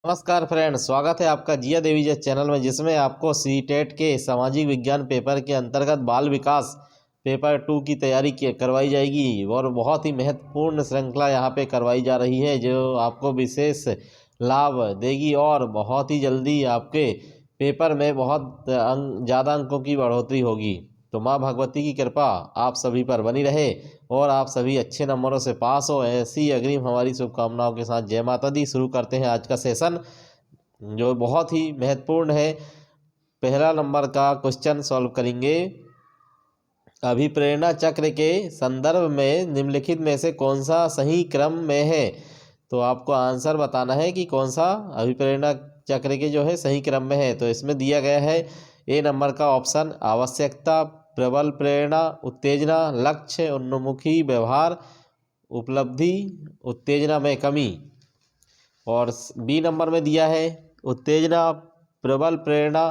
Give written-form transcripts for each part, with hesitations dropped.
नमस्कार फ्रेंड्स, स्वागत है आपका जिया देवी जैस चैनल में, जिसमें आपको सीटेट के सामाजिक विज्ञान पेपर के अंतर्गत बाल विकास पेपर 2 की तैयारी करवाई जाएगी। और बहुत ही महत्वपूर्ण श्रृंखला यहाँ पे करवाई जा रही है जो आपको विशेष लाभ देगी और बहुत ही जल्दी आपके पेपर में बहुत ज़्यादा अंकों की बढ़ोतरी होगी। तो माँ भगवती की कृपा आप सभी पर बनी रहे और आप सभी अच्छे नंबरों से पास हो, ऐसी अग्रिम हमारी शुभकामनाओं के साथ जय माता दी। शुरू करते हैं आज का सेशन जो बहुत ही महत्वपूर्ण है। पहला नंबर का क्वेश्चन सॉल्व करेंगे। अभिप्रेरणा चक्र के संदर्भ में निम्नलिखित में से कौन सा सही क्रम में है? तो आपको आंसर बताना है कि कौन सा अभिप्रेरणा चक्र के जो है सही क्रम में है। तो इसमें दिया गया है ए नंबर का ऑप्शन आवश्यकता, प्रबल प्रेरणा, उत्तेजना, लक्ष्य उन्मुखी व्यवहार, उपलब्धि, उत्तेजना में कमी। और बी नंबर में दिया है उत्तेजना, प्रबल प्रेरणा,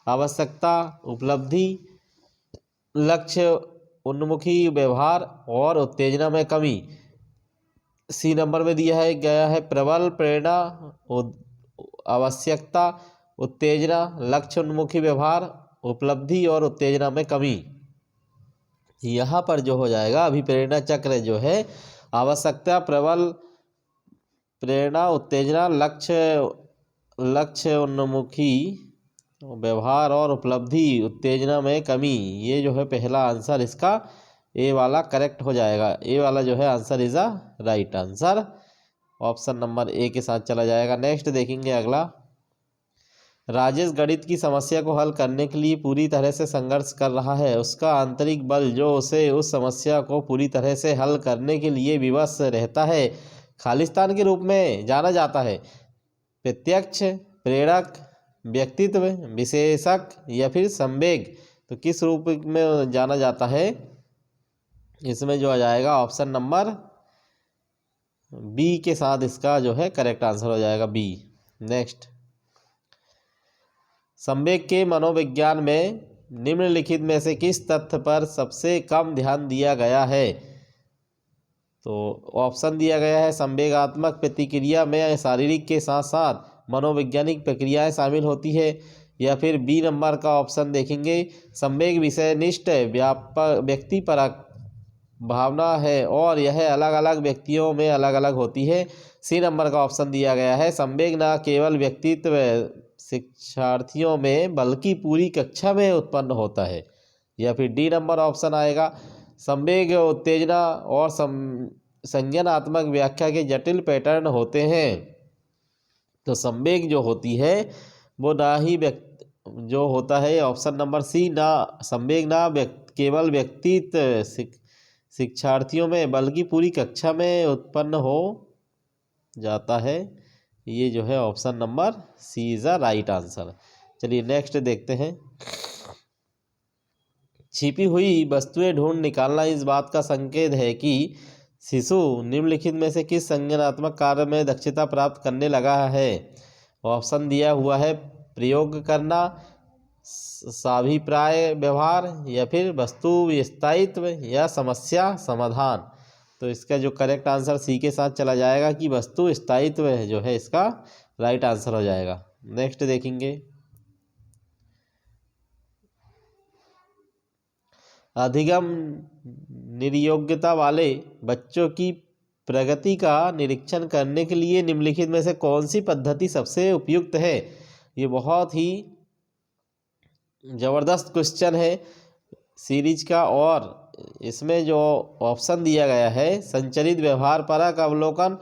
आवश्यकता, उपलब्धि, लक्ष्य उन्मुखी व्यवहार और उत्तेजना में कमी। सी नंबर में दिया है गया है प्रबल प्रेरणा, आवश्यकता, उत्तेजना, लक्ष्य उन्मुखी व्यवहार, उपलब्धि और उत्तेजना में कमी। यहाँ पर जो हो जाएगा अभिप्रेरणा चक्र जो है आवश्यकता, प्रबल प्रेरणा, उत्तेजना, लक्ष्य उन्मुखी व्यवहार और उपलब्धि उत्तेजना में कमी। ये जो है पहला आंसर इसका ए वाला करेक्ट हो जाएगा। ए वाला जो है answer is a right answer. Option number A के साथ चला जाएगा। नेक्स्ट देखेंगे अगला। राजेश गणित की समस्या को हल करने के लिए पूरी तरह से संघर्ष कर रहा है। उसका आंतरिक बल जो उसे उस समस्या को पूरी तरह से हल करने के लिए विवश रहता है खालिस्तान के रूप में जाना जाता है। प्रत्यक्ष, प्रेरक, व्यक्तित्व, विशेषक या फिर संवेग। तो किस रूप में जाना जाता है? इसमें जो आ जाएगा ऑप्शन नंबर बी के साथ इसका जो है करेक्ट आंसर हो जाएगा बी। नेक्स्ट, संवेग के मनोविज्ञान में निम्नलिखित में से किस तथ्य पर सबसे कम ध्यान दिया गया है? तो ऑप्शन दिया गया है संवेगात्मक प्रतिक्रिया में शारीरिक के साथ साथ मनोवैज्ञानिक प्रक्रियाएं शामिल होती है। या फिर बी नंबर का ऑप्शन देखेंगे संवेग विषयनिष्ठ व्यापक व्यक्तिपरक भावना है और यह अलग अलग व्यक्तियों में अलग अलग होती है। सी नंबर का ऑप्शन दिया गया है संवेग न केवल व्यक्तित्व शिक्षार्थियों में बल्कि पूरी कक्षा में उत्पन्न होता है। या फिर डी नंबर ऑप्शन आएगा संवेग उत्तेजना और संज्ञानात्मक व्याख्या के जटिल पैटर्न होते हैं। तो संवेग जो होती है वो ना ही जो होता है ऑप्शन नंबर सी ना संवेग ना केवल व्यक्तित्व शिक्षार्थियों में बल्कि पूरी कक्षा में उत्पन्न हो जाता है। ये जो है option number C is a right answer. चलिए नेक्स्ट देखते हैं। छिपी हुई वस्तुएं ढूंढ निकालना इस बात का संकेत है कि शिशु निम्नलिखित में से किस संज्ञानात्मक कार्य में दक्षता प्राप्त करने लगा है? ऑप्शन दिया हुआ है प्रयोग करना, साभिप्राय व्यवहार या फिर वस्तु स्थायित्व या समस्या समाधान। तो इसका जो करेक्ट आंसर सी के साथ चला जाएगा कि वस्तु स्थायित्व जो है इसका राइट आंसर हो जाएगा। नेक्स्ट देखेंगे। अधिगम निर्योग्यता वाले बच्चों की प्रगति का निरीक्षण करने के लिए निम्नलिखित में से कौन सी पद्धति सबसे उपयुक्त है? ये बहुत ही ज़बरदस्त क्वेश्चन है सीरीज का। और इसमें जो ऑप्शन दिया गया है संचरित व्यवहार परक अवलोकन,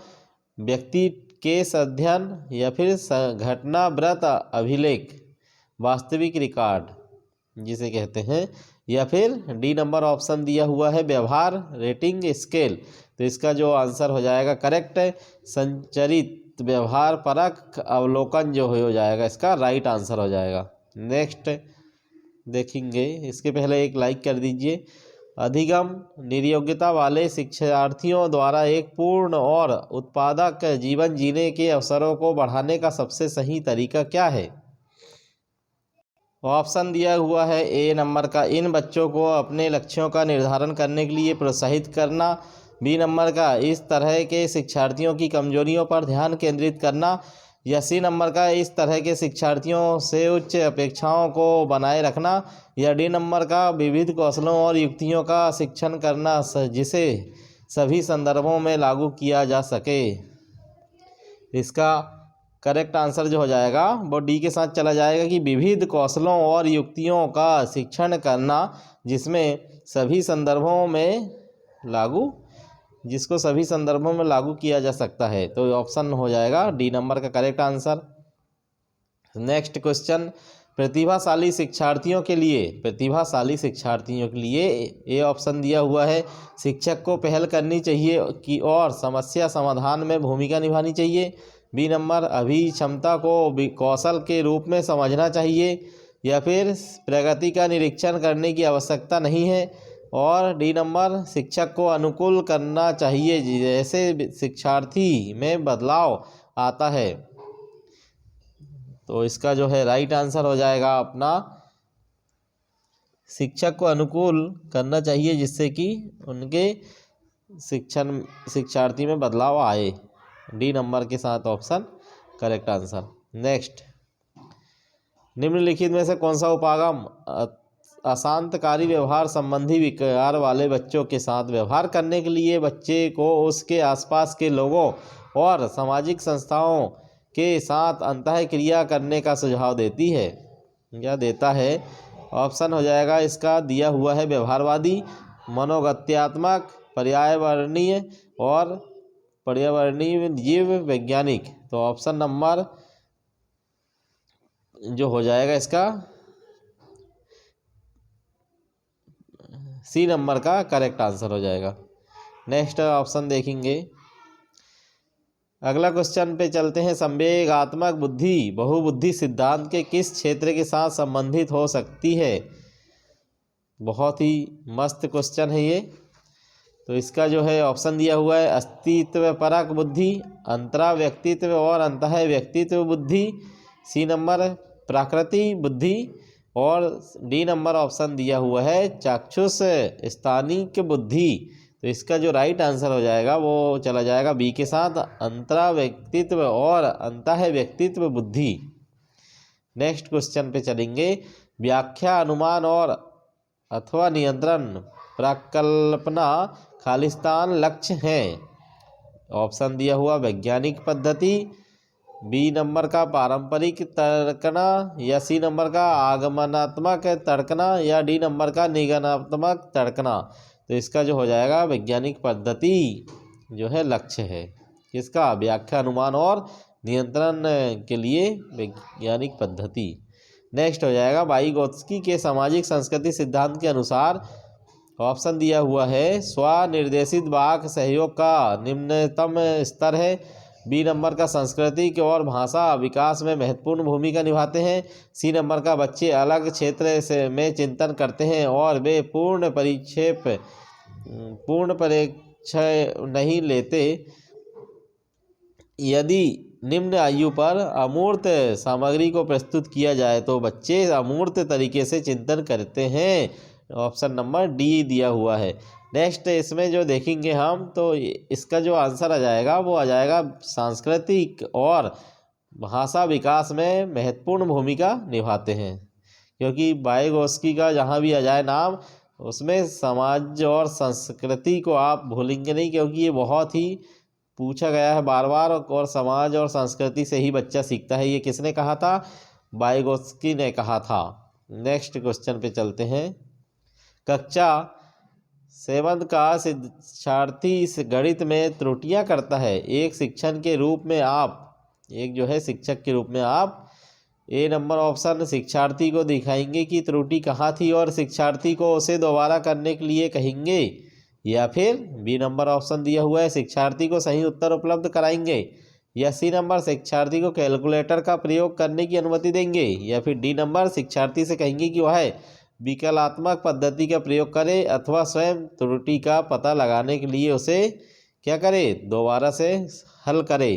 व्यक्ति केस अध्ययन या फिर घटनाव्रत अभिलेख, वास्तविक रिकॉर्ड जिसे कहते हैं। या फिर डी नंबर ऑप्शन दिया हुआ है व्यवहार रेटिंग स्केल। तो इसका जो आंसर हो जाएगा करेक्ट है संचरित व्यवहार परक अवलोकन जो हो जाएगा इसका राइट आंसर हो जाएगा। नेक्स्ट देखेंगे। इसके पहले एक लाइक कर दीजिए। अधिगम निर्योग्यता वाले शिक्षार्थियों द्वारा एक पूर्ण और उत्पादक जीवन जीने के अवसरों को बढ़ाने का सबसे सही तरीका क्या है? ऑप्शन दिया हुआ है ए नंबर का इन बच्चों को अपने लक्ष्यों का निर्धारण करने के लिए प्रोत्साहित करना, बी नंबर का इस तरह के शिक्षार्थियों की कमजोरियों पर ध्यान केंद्रित करना, या सी नंबर का इस तरह के शिक्षार्थियों से उच्च अपेक्षाओं को बनाए रखना, या डी नंबर का विविध कौशलों और युक्तियों का शिक्षण करना जिसे सभी संदर्भों में लागू किया जा सके। इसका करेक्ट आंसर जो हो जाएगा वो डी के साथ चला जाएगा कि विविध कौशलों और युक्तियों का शिक्षण करना जिसमें सभी संदर्भों में लागू जिसको सभी संदर्भों में लागू किया जा सकता है। तो ऑप्शन हो जाएगा डी नंबर का करेक्ट आंसर। नेक्स्ट क्वेश्चन, प्रतिभाशाली शिक्षार्थियों के लिए ये ऑप्शन दिया हुआ है, शिक्षक को पहल करनी चाहिए कि और समस्या समाधान में भूमिका निभानी चाहिए। बी नंबर, अभिक्षमता को कौशल के रूप में समझना चाहिए, या फिर प्रगति का निरीक्षण करने की आवश्यकता नहीं है। और डी नंबर, शिक्षक को अनुकूल करना चाहिए जैसे शिक्षार्थी में बदलाव आता है। तो इसका जो है राइट आंसर हो जाएगा अपना, शिक्षक को अनुकूल करना चाहिए जिससे कि उनके शिक्षार्थी में बदलाव आए। डी नंबर के साथ ऑप्शन करेक्ट आंसर। नेक्स्ट, निम्नलिखित में से कौन सा उपागम अशांतकारी व्यवहार संबंधी विकार वाले बच्चों के साथ व्यवहार करने के लिए बच्चे को उसके आसपास के लोगों और सामाजिक संस्थाओं के साथ अंतःक्रिया करने का सुझाव देती है या देता है। ऑप्शन हो जाएगा इसका दिया हुआ है व्यवहारवादी, मनोगत्यात्मक, पर्यावरणीय और पर्यावरणीय जीव वैज्ञानिक। तो ऑप्शन नंबर जो हो जाएगा इसका सी नंबर का करेक्ट आंसर हो जाएगा। नेक्स्ट ऑप्शन देखेंगे। अगला क्वेश्चन पे चलते हैं, संवेगात्मक बुद्धि बहुबुद्धि सिद्धांत के किस क्षेत्र के साथ संबंधित हो सकती है। बहुत ही मस्त क्वेश्चन है ये। तो इसका जो है ऑप्शन दिया हुआ है, अस्तित्वपरक बुद्धि, अंतरा व्यक्तित्व और अंतः व्यक्तित्व बुद्धि। सी नंबर, प्राकृतिक बुद्धि। और डी नंबर ऑप्शन दिया हुआ है, चाक्षुष स्थानिक बुद्धि। तो इसका जो राइट आंसर हो जाएगा वो चला जाएगा बी के साथ, अंतरा व्यक्तित्व और अंतः व्यक्तित्व बुद्धि। नेक्स्ट क्वेश्चन पे चलेंगे, व्याख्या, अनुमान और अथवा नियंत्रण, प्रकल्पना, खालिस्तान लक्ष्य हैं। ऑप्शन दिया हुआ वैज्ञानिक पद्धति, बी नंबर का पारंपरिक तर्कना, या सी नंबर का आगमनात्मक तर्कना, या डी नंबर का निगमनात्मक तर्कना। तो इसका जो हो जाएगा वैज्ञानिक पद्धति जो है लक्ष्य है। किसका? व्याख्या, अनुमान और नियंत्रण के लिए वैज्ञानिक पद्धति। नेक्स्ट हो जाएगा, वाइगोत्स्की के सामाजिक संस्कृति सिद्धांत के अनुसार ऑप्शन दिया हुआ है, स्वनिर्देशित वाक सहयोग का निम्नतम स्तर है। बी नंबर का सांस्कृतिक और भाषा विकास में महत्वपूर्ण भूमिका निभाते हैं। सी नंबर का बच्चे अलग क्षेत्र से में चिंतन करते हैं और वे पूर्ण परीक्षय नहीं लेते। यदि निम्न आयु पर अमूर्त सामग्री को प्रस्तुत किया जाए तो बच्चे अमूर्त तरीके से चिंतन करते हैं। ऑप्शन नंबर डी दिया हुआ है। नेक्स्ट इसमें जो देखेंगे हम, तो इसका जो आंसर आ जाएगा वो आ जाएगा सांस्कृतिक और भाषा विकास में महत्वपूर्ण भूमिका निभाते हैं। क्योंकि वाइगोत्स्की का जहाँ भी आ जाए नाम, उसमें समाज और संस्कृति को आप भूलेंगे नहीं, क्योंकि ये बहुत ही पूछा गया है बार बार, और समाज और संस्कृति से ही बच्चा सीखता है। ये किसने कहा था? वाइगोत्स्की ने कहा था। नेक्स्ट क्वेश्चन पे चलते हैं। कक्षा 7 का शिक्षार्थी इस गणित में त्रुटियां करता है। एक शिक्षक के रूप में आप ए नंबर ऑप्शन शिक्षार्थी को दिखाएंगे कि त्रुटि कहाँ थी और शिक्षार्थी को उसे दोबारा करने के लिए कहेंगे, या फिर बी नंबर ऑप्शन दिया हुआ है, शिक्षार्थी को सही उत्तर उपलब्ध कराएंगे, या सी नंबर शिक्षार्थी को कैलकुलेटर का प्रयोग करने की अनुमति देंगे, या फिर डी नंबर शिक्षार्थी से कहेंगे कि वह विकलात्मक पद्धति का प्रयोग करे अथवा स्वयं त्रुटि का पता लगाने के लिए उसे क्या करे, दोबारा से हल करे।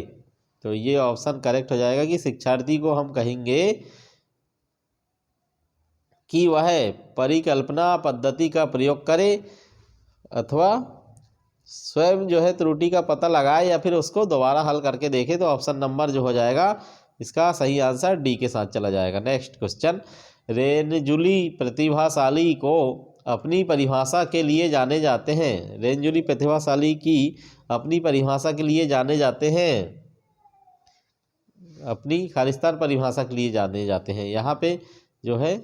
तो ये ऑप्शन करेक्ट हो जाएगा कि शिक्षार्थी को हम कहेंगे कि वह परिकल्पना पद्धति का प्रयोग करे अथवा स्वयं जो है त्रुटि का पता लगाए या फिर उसको दोबारा हल करके देखे। तो ऑप्शन नंबर जो हो जाएगा इसका सही आंसर डी के साथ चला जाएगा। नेक्स्ट क्वेश्चन, रेंजुली प्रतिभाशाली को अपनी परिभाषा के लिए जाने जाते हैं। रेंजुली प्रतिभाशाली की अपनी परिभाषा के लिए जाने जाते हैं, अपनी खालिस्तान परिभाषा के लिए जाने जाते हैं। यहाँ पे जो है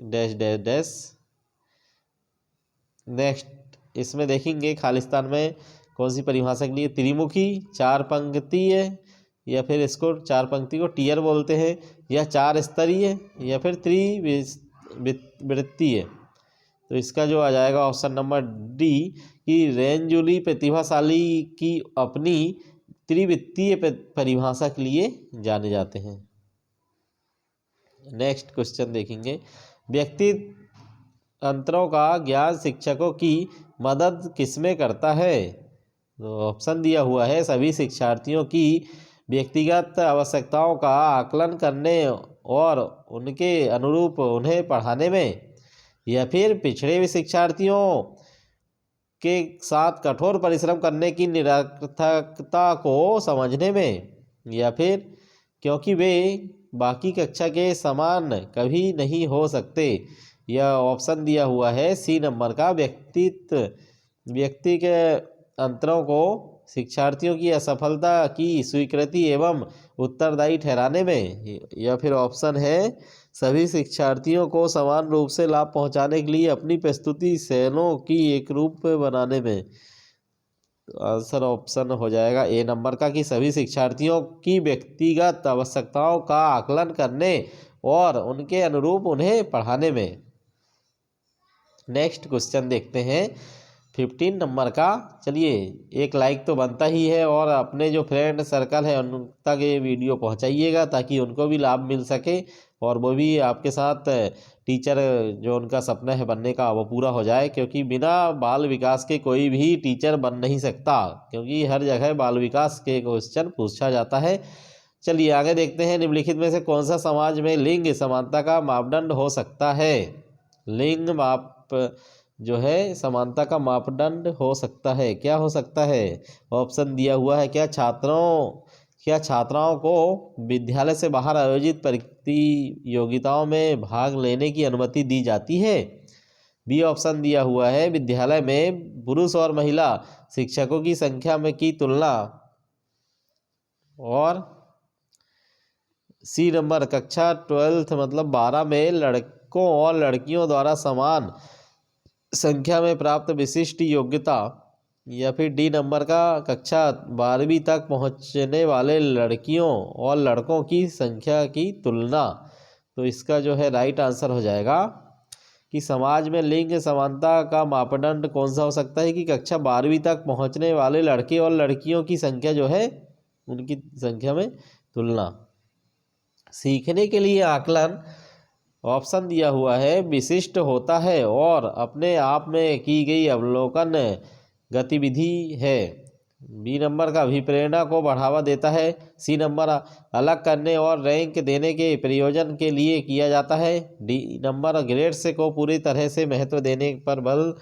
डैश डैश डैश। नेक्स्ट इसमें देखेंगे खालिस्तान में कौन सी परिभाषा के लिए, त्रिमुखी, चार पंक्तीय, या फिर इसको चार पंक्ति को टीयर बोलते हैं, या चार स्तरीय, या फिर त्रिवृत्तीय। तो इसका जो आ जाएगा ऑप्शन नंबर डी कि रेंजुली प्रतिभाशाली की अपनी त्रिवृत्तीय परिभाषा के लिए जाने जाते हैं। नेक्स्ट क्वेश्चन देखेंगे, व्यक्ति अंतरों का ज्ञान शिक्षकों की मदद किसमें करता है। तो ऑप्शन दिया हुआ है सभी शिक्षार्थियों की व्यक्तिगत आवश्यकताओं का आकलन करने और उनके अनुरूप उन्हें पढ़ाने में, या फिर पिछड़े हुए शिक्षार्थियों के साथ कठोर परिश्रम करने की निरर्थकता को समझने में, या फिर क्योंकि वे बाकी कक्षा के समान कभी नहीं हो सकते। यह ऑप्शन दिया हुआ है सी नंबर का, व्यक्ति के अंतरों को शिक्षार्थियों की असफलता की स्वीकृति एवं उत्तरदायी ठहराने में, या फिर ऑप्शन है सभी शिक्षार्थियों को समान रूप से लाभ पहुंचाने के लिए अपनी प्रस्तुति शैलियों की एक रूप बनाने में। तो आंसर ऑप्शन हो जाएगा ए नंबर का कि सभी शिक्षार्थियों की व्यक्तिगत आवश्यकताओं का आकलन करने और उनके अनुरूप उन्हें पढ़ाने में। नेक्स्ट क्वेश्चन देखते हैं 15 नंबर का। चलिए एक लाइक तो बनता ही है और अपने जो फ्रेंड सर्कल है उन तक ये वीडियो पहुंचाइएगा ताकि उनको भी लाभ मिल सके और वो भी आपके साथ टीचर जो उनका सपना है बनने का वो पूरा हो जाए, क्योंकि बिना बाल विकास के कोई भी टीचर बन नहीं सकता, क्योंकि हर जगह बाल विकास के क्वेश्चन पूछा जाता है। चलिए आगे देखते हैं, निम्नलिखित में से कौन सा समाज में लिंग समानता का मापदंड हो सकता है। लिंग माप जो है समानता का मापदंड हो सकता है, क्या हो सकता है। ऑप्शन दिया हुआ है, क्या छात्राओं को विद्यालय से बाहर आयोजित प्रतियोगिताओं में भाग लेने की अनुमति दी जाती है। बी ऑप्शन दिया हुआ है, विद्यालय में पुरुष और महिला शिक्षकों की संख्या में की तुलना। और सी नंबर कक्षा 12 मतलब 12 में लड़कों और लड़कियों द्वारा समान संख्या में प्राप्त विशिष्ट योग्यता। या फिर डी नंबर का कक्षा 12वीं तक पहुंचने वाले लड़कियों और लड़कों की संख्या की तुलना। तो इसका जो है राइट आंसर हो जाएगा कि समाज में लिंग समानता का मापदंड कौन सा हो सकता है कि कक्षा 12वीं तक पहुंचने वाले लड़के और लड़कियों की संख्या जो है उनकी संख्या में तुलना। सीखने के लिए आकलन ऑप्शन दिया हुआ है विशिष्ट होता है और अपने आप में की गई अवलोकन गतिविधि है। बी नंबर का अभिप्रेरणा को बढ़ावा देता है। सी नंबर अलग करने और रैंक देने के प्रयोजन के लिए किया जाता है। डी नंबर ग्रेड्स को पूरी तरह से महत्व देने पर बल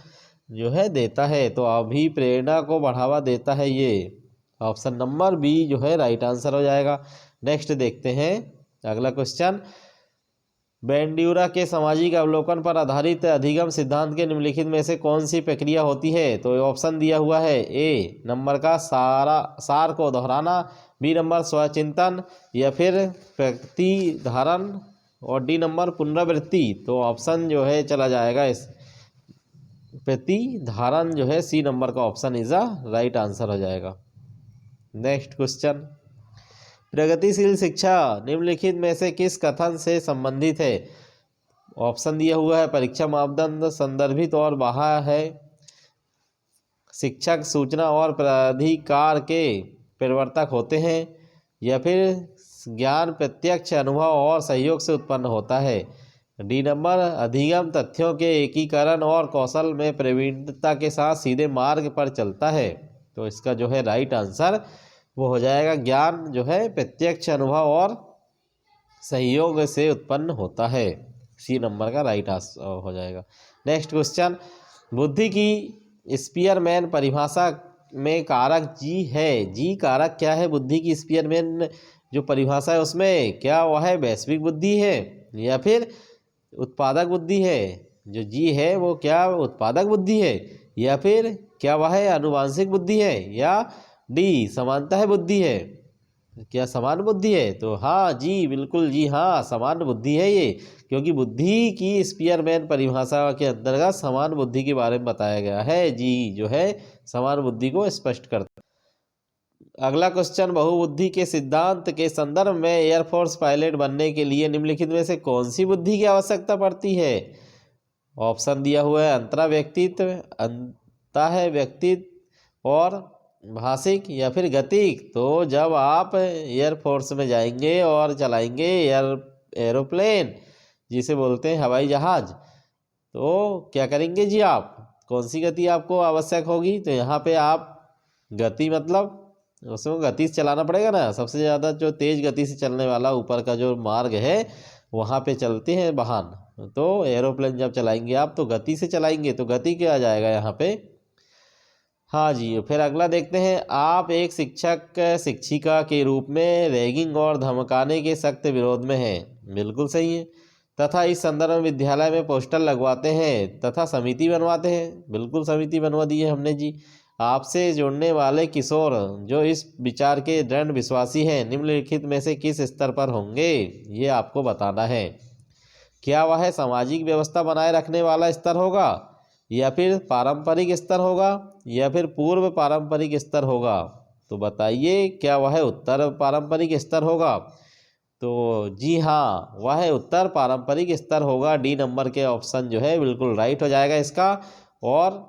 जो है देता है। तो अभिप्रेरणा को बढ़ावा देता है, ये ऑप्शन नंबर बी जो है राइट आंसर हो जाएगा। नेक्स्ट देखते हैं अगला क्वेश्चन, बैंड्यूरा के सामाजिक अवलोकन पर आधारित अधिगम सिद्धांत के निम्नलिखित में से कौन सी प्रक्रिया होती है। तो ऑप्शन दिया हुआ है ए नंबर का सार को दोहराना, बी नंबर स्वचिंतन, या फिर प्रतिधारण, और डी नंबर पुनरावृत्ति। तो ऑप्शन जो है चला जाएगा इस प्रतिधारण जो है सी नंबर का option is a right answer हो जाएगा। नेक्स्ट क्वेश्चन, प्रगतिशील शिक्षा निम्नलिखित में से किस कथन से संबंधित है। ऑप्शन दिया हुआ है परीक्षा मापदंड संदर्भित और बाह्य है, शिक्षक सूचना और प्राधिकार के प्रवर्तक होते हैं, या फिर ज्ञान प्रत्यक्ष अनुभव और सहयोग से उत्पन्न होता है। डी नंबर अधिगम तथ्यों के एकीकरण और कौशल में प्रवीणता के साथ सीधे मार्ग पर चलता है। तो इसका जो है राइट आंसर वो हो जाएगा ज्ञान जो है प्रत्यक्ष अनुभव और सहयोग से उत्पन्न होता है, सी नंबर का राइट आंसर हो जाएगा। नेक्स्ट क्वेश्चन, बुद्धि की स्पीयरमैन परिभाषा में कारक जी है। जी कारक क्या है बुद्धि की? स्पीयरमैन जो परिभाषा है उसमें क्या वह है वैश्विक बुद्धि है या फिर उत्पादक बुद्धि है? जो जी है वो क्या उत्पादक बुद्धि है या फिर क्या वह है आनुवांशिक बुद्धि है या डी समानता बुद्धि है? क्या समान बुद्धि है? तो हाँ जी, बिल्कुल जी हाँ, समान बुद्धि है ये, क्योंकि बुद्धि की स्पीयरमैन परिभाषा के अंतर्गत समान बुद्धि के बारे में बताया गया है। जी जो है समान बुद्धि को स्पष्ट करता है। अगला क्वेश्चन, बहुबुद्धि के सिद्धांत के संदर्भ में एयरफोर्स पायलट बनने के लिए निम्नलिखित में से कौन सी बुद्धि की आवश्यकता पड़ती है? ऑप्शन दिया हुआ है अंतरा व्यक्तित्व, अंतः व्यक्तित्व और भाषिक या फिर गतिक। तो जब आप एयरफोर्स में जाएंगे और चलाएंगे एरोप्लेन जिसे बोलते हैं हवाई जहाज, तो क्या करेंगे जी आप? कौन सी गति आपको आवश्यक होगी? तो यहाँ पे आप गति मतलब उसमें गति से चलाना पड़ेगा ना। सबसे ज़्यादा जो तेज़ गति से चलने वाला ऊपर का जो मार्ग है वहाँ पे चलते हैं वाहन। तो एरोप्लेन जब चलाएंगे आप तो गति से चलाएंगे, तो गति क्या आ जाएगा यहाँ पे? हाँ जी। फिर अगला देखते हैं, आप एक शिक्षक शिक्षिका के रूप में रैगिंग और धमकाने के सख्त विरोध में हैं। बिल्कुल सही है। तथा इस संदर्भ में विद्यालय में पोस्टर लगवाते हैं तथा समिति बनवाते हैं। बिल्कुल समिति बनवा दी है हमने जी। आपसे जुड़ने वाले किशोर जो इस विचार के दृढ़ विश्वासी हैं निम्नलिखित में से किस स्तर पर होंगे? ये आपको बताना है। क्या वह सामाजिक व्यवस्था बनाए रखने वाला स्तर होगा या फिर पारंपरिक स्तर होगा या फिर पूर्व पारंपरिक स्तर होगा? तो बताइए, क्या वह उत्तर पारंपरिक स्तर होगा? तो जी हाँ, वह उत्तर पारंपरिक स्तर होगा। डी नंबर के ऑप्शन जो है बिल्कुल राइट हो जाएगा इसका। और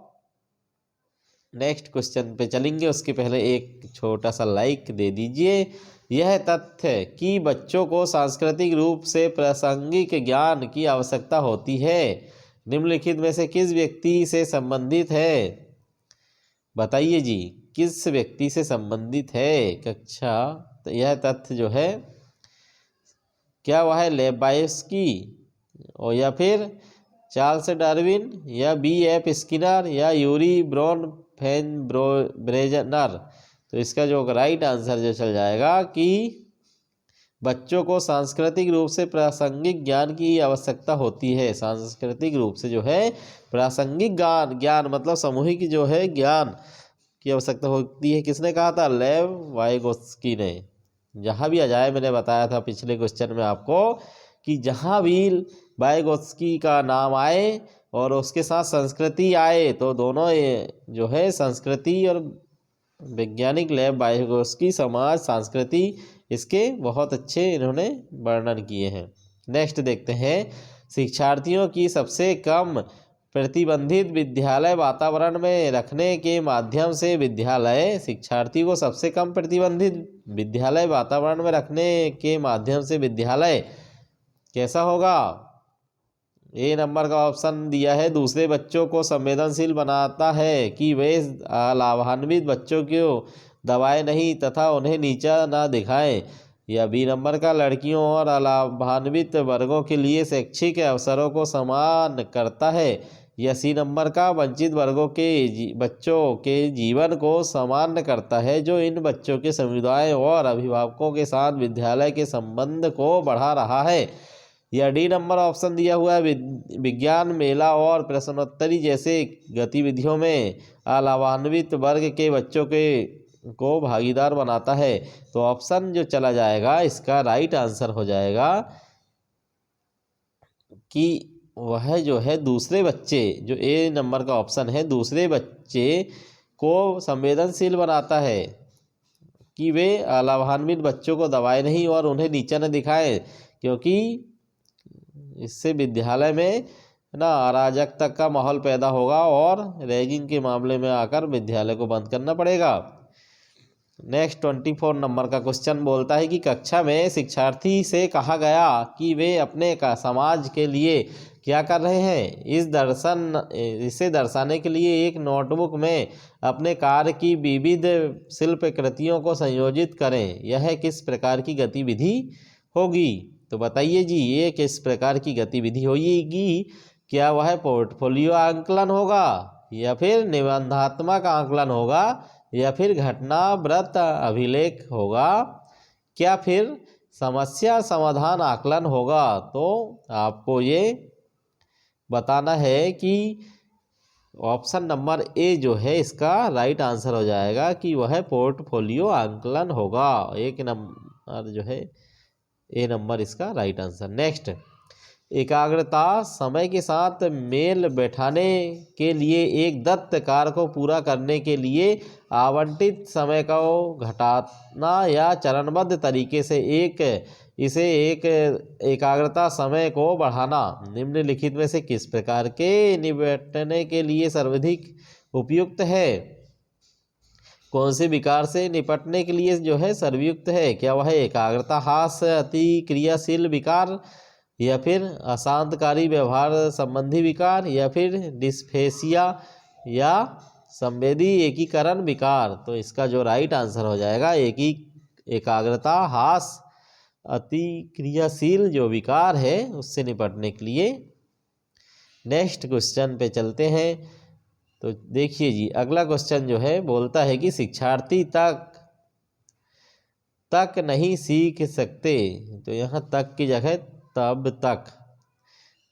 नेक्स्ट क्वेश्चन पे चलेंगे उसके पहले एक छोटा सा लाइक दे दीजिए। यह तथ्य कि बच्चों को सांस्कृतिक रूप से प्रासंगिक ज्ञान की आवश्यकता होती है निम्नलिखित में से किस व्यक्ति से संबंधित है? बताइए जी, किस व्यक्ति से संबंधित है कक्षा? तो यह तथ्य जो है क्या वह है लेबाइस्की और या फिर चार्ल्स डार्विन या B.F. स्किनर या यूरी ब्रॉन ब्रेजनर? तो इसका जो राइट आंसर जो चल जाएगा कि बच्चों को सांस्कृतिक रूप से प्रासंगिक ज्ञान की आवश्यकता होती है। सांस्कृतिक रूप से जो है प्रासंगिक ज्ञान मतलब सामूहिक जो है ज्ञान की आवश्यकता होती है। किसने कहा था? लेव वाइगोत्स्की ने। जहाँ भी आ जाए, मैंने बताया था पिछले क्वेश्चन में आपको कि जहाँ भी वाइगोत्स्की का नाम आए और उसके साथ संस्कृति आए तो दोनों जो है संस्कृति और वैज्ञानिक लेव वाइगोत्स्की समाज संस्कृति इसके बहुत अच्छे इन्होंने वर्णन किए हैं। नेक्स्ट देखते हैं, शिक्षार्थियों की सबसे कम प्रतिबंधित विद्यालय वातावरण में रखने के माध्यम से विद्यालय शिक्षार्थी को सबसे कम प्रतिबंधित विद्यालय वातावरण में रखने के माध्यम से विद्यालय कैसा होगा? ए नंबर का ऑप्शन दिया है दूसरे बच्चों को संवेदनशील बनाता है कि वे लाभान्वित बच्चों को दबाए नहीं तथा उन्हें नीचा ना दिखाएं। या बी नंबर का लड़कियों और अलाभान्वित वर्गों के लिए शैक्षिक अवसरों को समान करता है। या सी नंबर का वंचित वर्गों के बच्चों के जीवन को समान करता है जो इन बच्चों के समुदाय और अभिभावकों के साथ विद्यालय के संबंध को बढ़ा रहा है। या डी नंबर ऑप्शन दिया हुआ है विज्ञान मेला और प्रश्नोत्तरी जैसे गतिविधियों में अलाभान्वित वर्ग के बच्चों को भागीदार बनाता है। तो ऑप्शन जो चला जाएगा इसका राइट आंसर हो जाएगा कि वह जो है दूसरे बच्चे, जो ए नंबर का ऑप्शन है दूसरे बच्चे को संवेदनशील बनाता है कि वे अलाभान्वित बच्चों को दबाए नहीं और उन्हें नीचा न दिखाएं, क्योंकि इससे विद्यालय में ना अराजकता का माहौल पैदा होगा और रैगिंग के मामले में आकर विद्यालय को बंद करना पड़ेगा। नेक्स्ट 24 नंबर का क्वेश्चन बोलता है कि कक्षा में शिक्षार्थी से कहा गया कि वे अपने का समाज के लिए क्या कर रहे हैं। इसे दर्शाने के लिए एक नोटबुक में अपने कार्य की विविध शिल्प कृतियों को संयोजित करें। यह किस प्रकार की गतिविधि होगी? तो बताइए जी, ये किस प्रकार की गतिविधि होगी? क्या वह पोर्टफोलियो आंकलन होगा या फिर निबंधात्मक आकलन होगा या फिर घटनावृत्त अभिलेख होगा क्या फिर समस्या समाधान आकलन होगा। तो आपको ये बताना है कि ऑप्शन नंबर ए जो है इसका राइट आंसर हो जाएगा कि वह पोर्टफोलियो आकलन होगा। एक नंबर जो है ए नंबर इसका राइट आंसर। नेक्स्ट, एकाग्रता समय के साथ मेल बैठाने के लिए एक दत्त कार्य को पूरा करने के लिए आवंटित समय को घटाना या चरणबद्ध तरीके से एक एकाग्रता समय को बढ़ाना निम्नलिखित में से किस प्रकार के निपटने के लिए सर्वाधिक उपयुक्त है। कौन से विकार से निपटने के लिए जो है सर्वयुक्त है। क्या वह एकाग्रता हास अति क्रियाशील विकार या फिर अशांतकारी व्यवहार संबंधी विकार या फिर डिस्फेसिया या संवेदी एकीकरण विकार। तो इसका जो राइट आंसर हो जाएगा एकाग्रता हास अति क्रियाशील जो विकार है उससे निपटने के लिए। नेक्स्ट क्वेश्चन पे चलते हैं। तो देखिए जी, अगला क्वेश्चन जो है बोलता है कि शिक्षार्थी तक नहीं सीख सकते। तो यहाँ तक की जगह तब तक,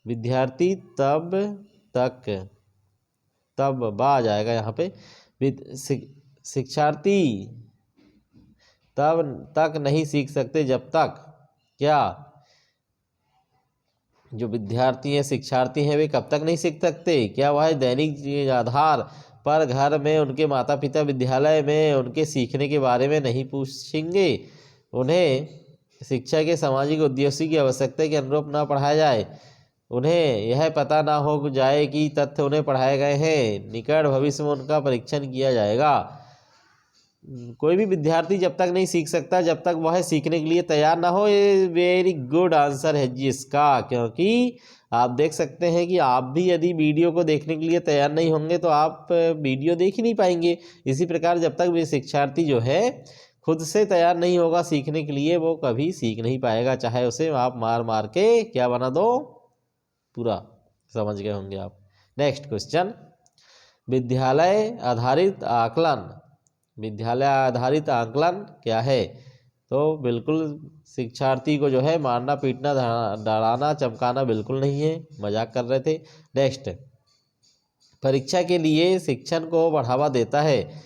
विद्यार्थी तब बा आ जाएगा यहाँ पे। शिक्षार्थी तब तक नहीं सीख सकते जब तक, क्या जो विद्यार्थी हैं शिक्षार्थी हैं वे कब तक नहीं सीख सकते। क्या वह दैनिक आधार पर घर में उनके माता पिता विद्यालय में उनके सीखने के बारे में नहीं पूछेंगे, उन्हें शिक्षा के सामाजिक उद्देश्य की आवश्यकता के अनुरूप न पढ़ाया जाए, उन्हें यह पता ना हो जाए कि तथ्य उन्हें पढ़ाए गए हैं, निकट भविष्य में उनका परीक्षण किया जाएगा। कोई भी विद्यार्थी जब तक नहीं सीख सकता जब तक वह सीखने के लिए तैयार ना हो। ये वेरी गुड आंसर है जी इसका, क्योंकि आप देख सकते हैं कि आप भी यदि वीडियो को देखने के लिए तैयार नहीं होंगे तो आप वीडियो देख ही नहीं पाएंगे। इसी प्रकार जब तक वे शिक्षार्थी जो है खुद से तैयार नहीं होगा सीखने के लिए वो कभी सीख नहीं पाएगा, चाहे उसे आप मार मार के क्या बना दो, पूरा समझ गए होंगे आप। नेक्स्ट क्वेश्चन, विद्यालय आधारित आकलन क्या है। तो बिल्कुल शिक्षार्थी को जो है मारना पीटना डराना चमकाना बिल्कुल नहीं है, मजाक कर रहे थे। नेक्स्ट, परीक्षा के लिए शिक्षण को बढ़ावा देता है।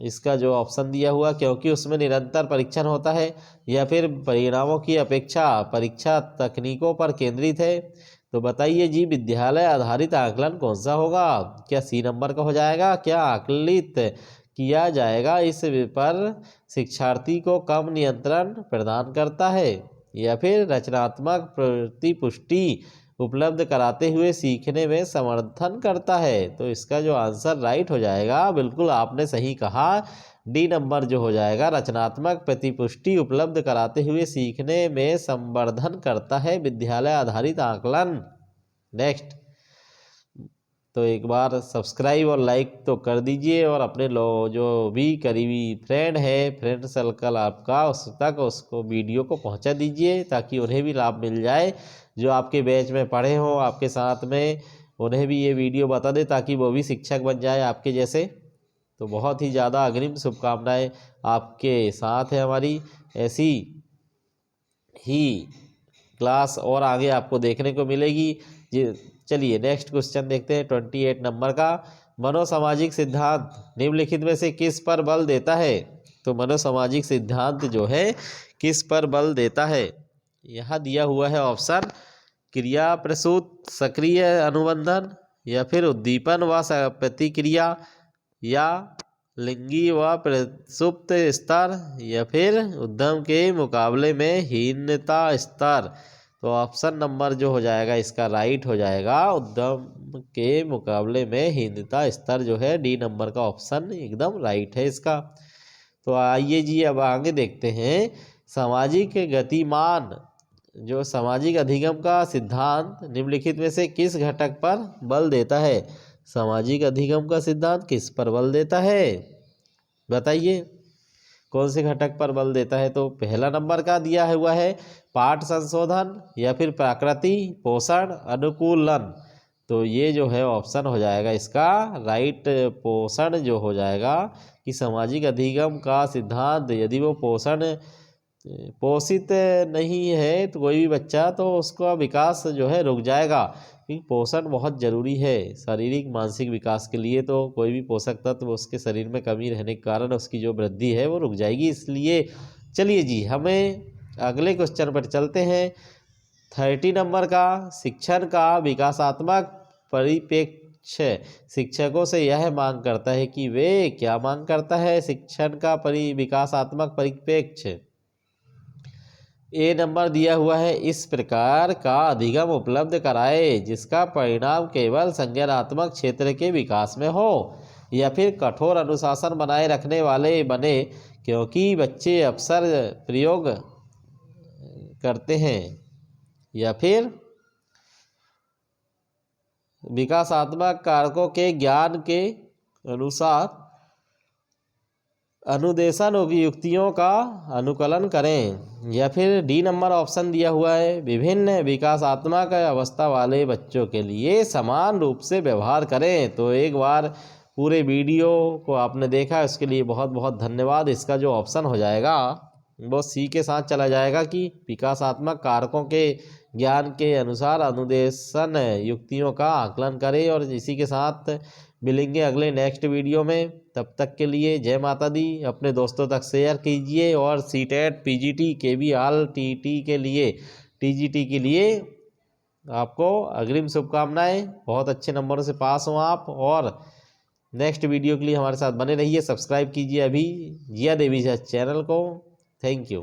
इसका जो ऑप्शन दिया हुआ, क्योंकि उसमें निरंतर परीक्षण होता है या फिर परिणामों की अपेक्षा परीक्षा तकनीकों पर केंद्रित है। तो बताइए जी, विद्यालय आधारित आकलन कौन सा होगा। क्या सी नंबर का हो जाएगा। क्या आकलित किया जाएगा इस पर शिक्षार्थी को कम नियंत्रण प्रदान करता है या फिर रचनात्मक प्रतिपुष्टि उपलब्ध कराते हुए सीखने में समर्थन करता है। तो इसका जो आंसर राइट हो जाएगा, बिल्कुल आपने सही कहा, डी नंबर जो हो जाएगा, रचनात्मक प्रतिपुष्टि उपलब्ध कराते हुए सीखने में संवर्धन करता है विद्यालय आधारित आकलन। नेक्स्ट, तो एक बार सब्सक्राइब और लाइक तो कर दीजिए और अपने जो भी करीबी फ्रेंड सर्कल आपका उस तक उसको वीडियो को पहुंचा दीजिए ताकि उन्हें भी लाभ मिल जाए। जो आपके बैच में पढ़े हों आपके साथ में उन्हें भी ये वीडियो बता दे ताकि वो भी शिक्षक बन जाए आपके जैसे। तो बहुत ही ज़्यादा अग्रिम शुभकामनाएं आपके साथ है हमारी। ऐसी ही क्लास और आगे आपको देखने को मिलेगी। चलिए नेक्स्ट क्वेश्चन देखते हैं 28 नंबर का। मनोसामाजिक सिद्धांत निम्नलिखित में से किस पर बल देता है। तो मनोसामाजिक सिद्धांत जो है किस पर बल देता है, यहाँ दिया हुआ है ऑप्शन, क्रिया प्रसूत सक्रिय अनुबंधन या फिर उद्दीपन व प्रतिक्रिया या लिंगी व प्रसुप्त स्तर या फिर उद्यम के मुकाबले में हीनता स्तर। तो ऑप्शन नंबर जो हो जाएगा इसका राइट हो जाएगा, उद्यम के मुकाबले में हीनता स्तर जो है, डी नंबर का ऑप्शन एकदम राइट है इसका। तो आइए जी अब आगे देखते हैं सामाजिक गतिमान। जो सामाजिक अधिगम का सिद्धांत निम्नलिखित में से किस घटक पर बल देता है। सामाजिक अधिगम का सिद्धांत किस पर बल देता है, बताइए कौन से घटक पर बल देता है। तो पहला नंबर का दिया हुआ है पाठ संशोधन या फिर प्रकृति पोषण अनुकूलन। तो ये जो है ऑप्शन हो जाएगा इसका राइट। पोषण जो हो जाएगा कि सामाजिक अधिगम का सिद्धांत, यदि वो पोषित नहीं है तो कोई भी बच्चा, तो उसका विकास जो है रुक जाएगा। क्योंकि पोषण बहुत ज़रूरी है शारीरिक मानसिक विकास के लिए। तो कोई भी पोषक तत्व उसके शरीर में कमी रहने के कारण उसकी जो वृद्धि है वो रुक जाएगी। इसलिए चलिए जी, हमें अगले क्वेश्चन पर चलते हैं। 30 नंबर का, शिक्षण का विकासात्मक परिप्रेक्ष्य शिक्षकों से यह मांग करता है कि वे क्या मांग करता है? शिक्षण का विकासात्मक परिप्रेक्ष्य। ए नंबर दिया हुआ है, इस प्रकार का अधिगम उपलब्ध कराए जिसका परिणाम केवल संज्ञानात्मक क्षेत्र के विकास में हो, या फिर कठोर अनुशासन बनाए रखने वाले बने क्योंकि बच्चे अक्सर प्रयोग करते हैं, या फिर विकासात्मक कारकों के ज्ञान के अनुसार अनुदेशन युक्तियों का अनुकलन करें। या फिर डी नंबर ऑप्शन दिया हुआ है, विभिन्न विकासात्मक अवस्था वाले बच्चों के लिए समान रूप से व्यवहार करें। तो एक बार पूरे वीडियो को आपने देखा, इसके लिए बहुत बहुत धन्यवाद। इसका जो ऑप्शन हो जाएगा वो सी के साथ चला जाएगा कि विकासात्मक कारकों के ज्ञान के अनुसार अनुदेशन युक्तियों का आकलन करें। और इसी के साथ मिलेंगे अगले नेक्स्ट वीडियो में। तब तक के लिए जय माता दी। अपने दोस्तों तक शेयर कीजिए। और सीटेट पीजीटी केवीआल टीटी के लिए टीजीटी के लिए आपको अग्रिम शुभकामनाएं। बहुत अच्छे नंबरों से पास हों आप। और नेक्स्ट वीडियो के लिए हमारे साथ बने रहिए। सब्सक्राइब कीजिए अभी जिया देवी चैनल को। Thank you.